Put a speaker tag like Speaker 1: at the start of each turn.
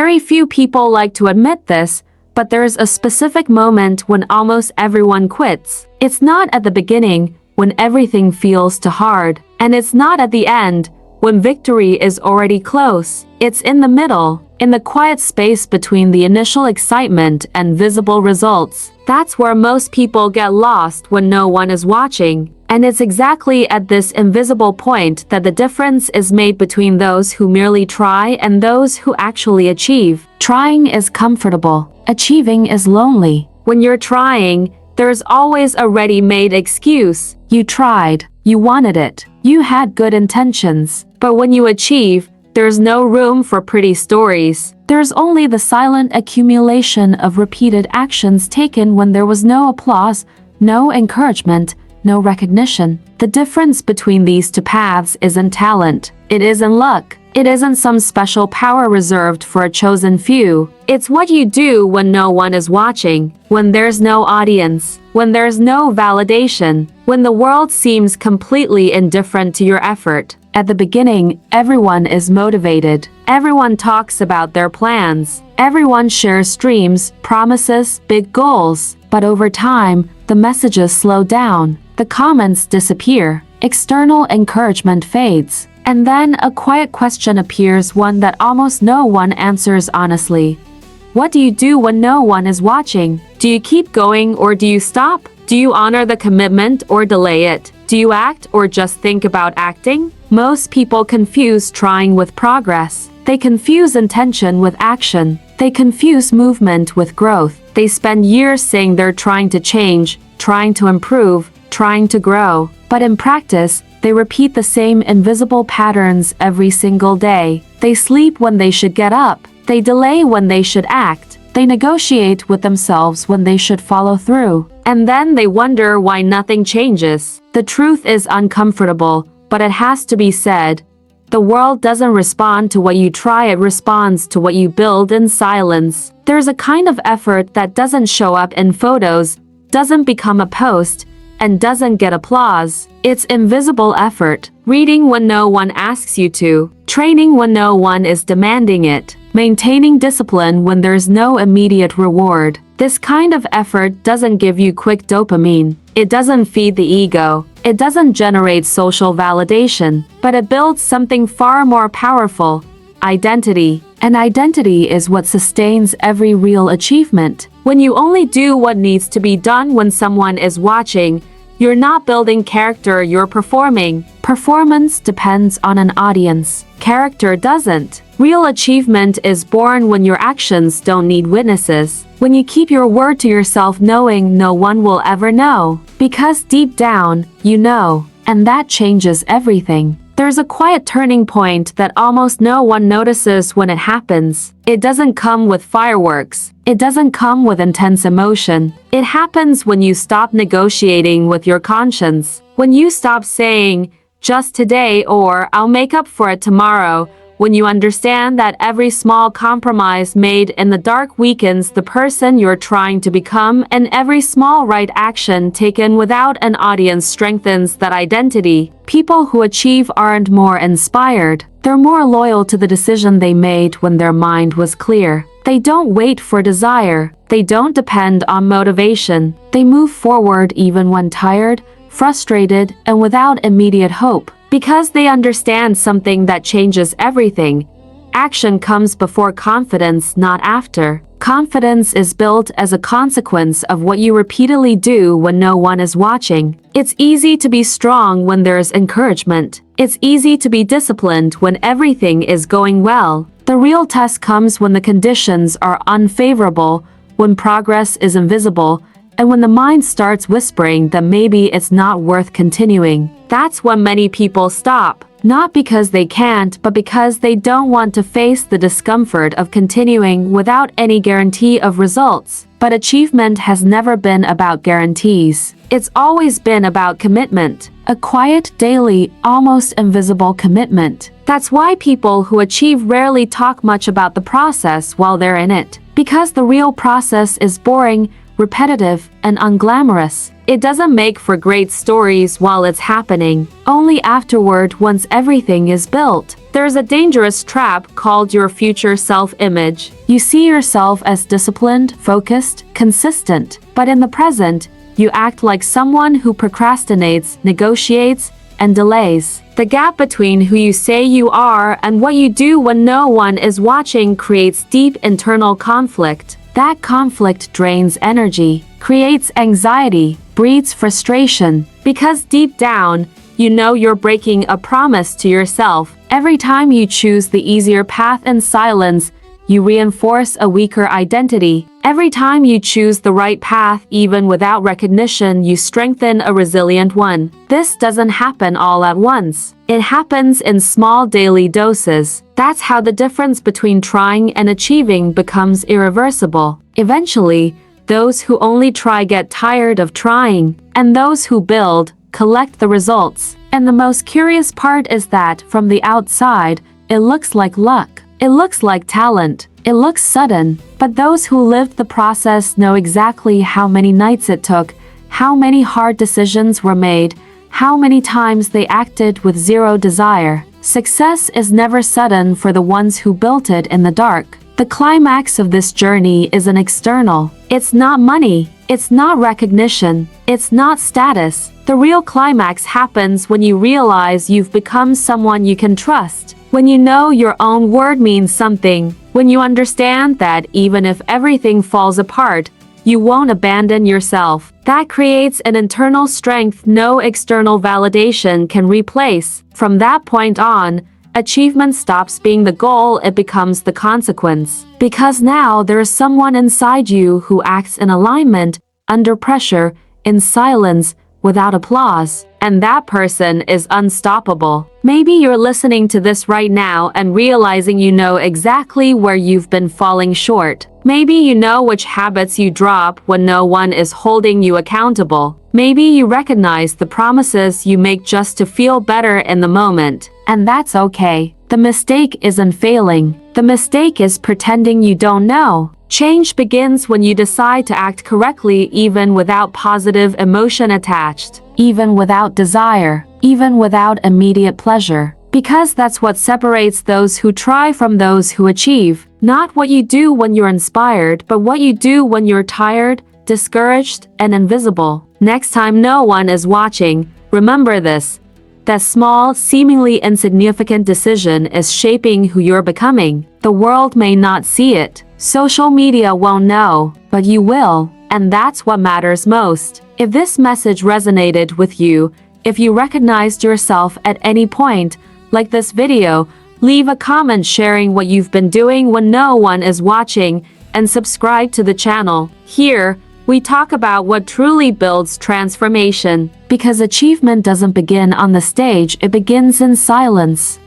Speaker 1: Very few people like to admit this, but there's a specific moment when almost everyone quits. It's not at the beginning, when everything feels too hard, and it's not at the end, when victory is already close. It's in the middle, in the quiet space between the initial excitement and visible results. That's where most people get lost when no one is watching. And it's exactly at this invisible point that the difference is made between those who merely try and those who actually achieve. Trying is comfortable. Achieving is lonely. When you're trying, there's always a ready-made excuse. You tried. You wanted it. You had good intentions. But when you achieve, there's no room for pretty stories. There's only the silent accumulation of repeated actions taken when there was no applause, no encouragement, no recognition. The difference between these two paths isn't talent. It isn't luck. It isn't some special power reserved for a chosen few. It's what you do when no one is watching, when there's no audience, when there's no validation, when the world seems completely indifferent to your effort. At the beginning, everyone is motivated. Everyone talks about their plans. Everyone shares dreams, promises, big goals. But over time, the messages slow down. The comments disappear. External encouragement fades. And then a quiet question appears, one that almost no one answers honestly. What do you do when no one is watching? Do you keep going or do you stop? Do you honor the commitment or delay it? Do you act or just think about acting? Most people confuse trying with progress. They confuse intention with action. They confuse movement with growth. They spend years saying they're trying to change, trying to improve, trying to grow. But in practice, they repeat the same invisible patterns every single day. They sleep when they should get up. They delay when they should act. They negotiate with themselves when they should follow through. And then they wonder why nothing changes. The truth is uncomfortable, but it has to be said. The world doesn't respond to what you try, it responds to what you build in silence. There's a kind of effort that doesn't show up in photos, doesn't become a post, and doesn't get applause. It's invisible effort. Reading when no one asks you to. Training when no one is demanding it. Maintaining discipline when there's no immediate reward. This kind of effort doesn't give you quick dopamine. It doesn't feed the ego. It doesn't generate social validation. But it builds something far more powerful. Identity. And identity is what sustains every real achievement. When you only do what needs to be done when someone is watching, you're not building character, you're performing. Performance depends on an audience. Character doesn't. Real achievement is born when your actions don't need witnesses. When you keep your word to yourself knowing no one will ever know. Because deep down, you know. And that changes everything. There's a quiet turning point that almost no one notices when it happens. It doesn't come with fireworks. It doesn't come with intense emotion. It happens when you stop negotiating with your conscience. When you stop saying, just today or I'll make up for it tomorrow. When you understand that every small compromise made in the dark weakens the person you're trying to become, and every small right action taken without an audience strengthens that identity. People who achieve aren't more inspired. They're more loyal to the decision they made when their mind was clear. They don't wait for desire. They don't depend on motivation. They move forward even when tired, frustrated, and without immediate hope. Because they understand something that changes everything. Action comes before confidence, not after. Confidence is built as a consequence of what you repeatedly do when no one is watching. It's easy to be strong when there's encouragement. It's easy to be disciplined when everything is going well. The real test comes when the conditions are unfavorable, when progress is invisible, and when the mind starts whispering that maybe it's not worth continuing. That's when many people stop. Not because they can't, but because they don't want to face the discomfort of continuing without any guarantee of results. But achievement has never been about guarantees. It's always been about commitment. A quiet, daily, almost invisible commitment. That's why people who achieve rarely talk much about the process while they're in it. Because the real process is boring, repetitive, and unglamorous. It doesn't make for great stories while it's happening. Only afterward, once everything is built. There's a dangerous trap called your future self-image. You see yourself as disciplined, focused, consistent, but in the present, you act like someone who procrastinates, negotiates, and delays. The gap between who you say you are and what you do when no one is watching creates deep internal conflict. That conflict drains energy, creates anxiety, breeds frustration, because deep down, you know you're breaking a promise to yourself. Every time you choose the easier path in silence, you reinforce a weaker identity. Every time you choose the right path, even without recognition, you strengthen a resilient one. This doesn't happen all at once. It happens in small daily doses. That's how the difference between trying and achieving becomes irreversible. Eventually, those who only try get tired of trying, and those who build collect the results. And the most curious part is that, from the outside, it looks like luck. It looks like talent. It looks sudden. But those who lived the process know exactly how many nights it took, how many hard decisions were made, how many times they acted with zero desire. Success is never sudden for the ones who built it in the dark. The climax of this journey isn't external. It's not money. It's not recognition. It's not status. The real climax happens when you realize you've become someone you can trust. When you know your own word means something. When you understand that even if everything falls apart, you won't abandon yourself. That creates an internal strength no external validation can replace. From that point on, achievement stops being the goal, it becomes the consequence. Because now there is someone inside you who acts in alignment, under pressure, in silence, without applause. And that person is unstoppable. Maybe you're listening to this right now and realizing you know exactly where you've been falling short. Maybe you know which habits you drop when no one is holding you accountable. Maybe you recognize the promises you make just to feel better in the moment. And that's okay. The mistake isn't failing. The mistake is pretending you don't know. Change begins when you decide to act correctly even without positive emotion attached, even without desire, even without immediate pleasure. Because that's what separates those who try from those who achieve. Not what you do when you're inspired, but what you do when you're tired, discouraged, and invisible. Next time no one is watching, remember this. That small, seemingly insignificant decision is shaping who you're becoming. The world may not see it. Social media won't know, but you will, and that's what matters most. If this message resonated with you, if you recognized yourself at any point, like this video, leave a comment sharing what you've been doing when no one is watching, and subscribe to the channel. Here, we talk about what truly builds transformation. Because achievement doesn't begin on the stage, it begins in silence.